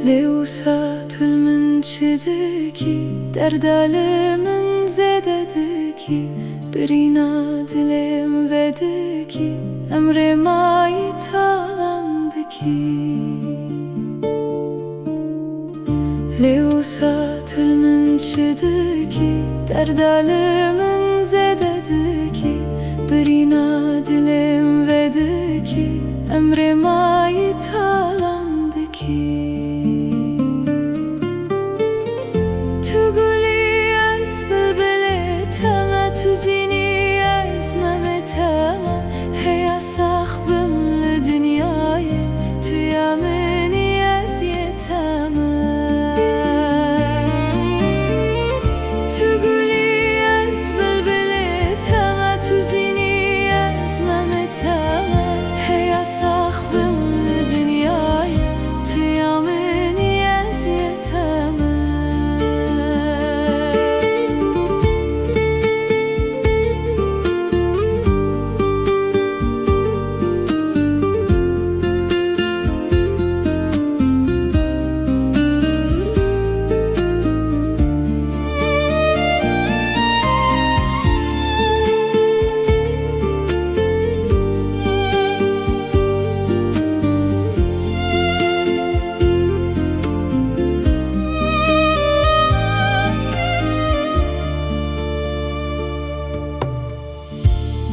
لوسات من شدكي دردالي من زددكي برينا dilim vedeki emre mait alandaki لوسات من شدكي دردالي من زددكي برينا dilim vedeki emre mait alandaki تزيني أزمة تاما هي صاحبم لدنياي تيامني أزيتاما تقولي أزبل تاما تزيني أزمة تاما هي صاحبم لدنياي تيامني أزيتاما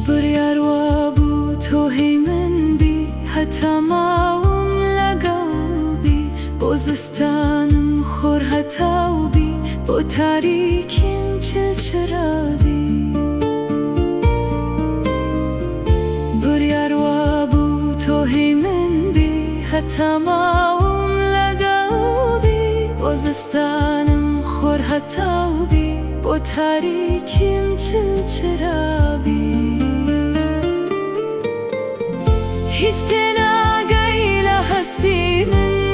بريار وابو توهي من بي حتى معهم لقلبي بوزستانم خور هتاوبي بو تاريكين چلچرابي بريار وابو توهي من بي حتى معهم لقلبي بوزستانم خور هتاوبي بو تاريكين چلچرابي هیچ تناگیل هستی من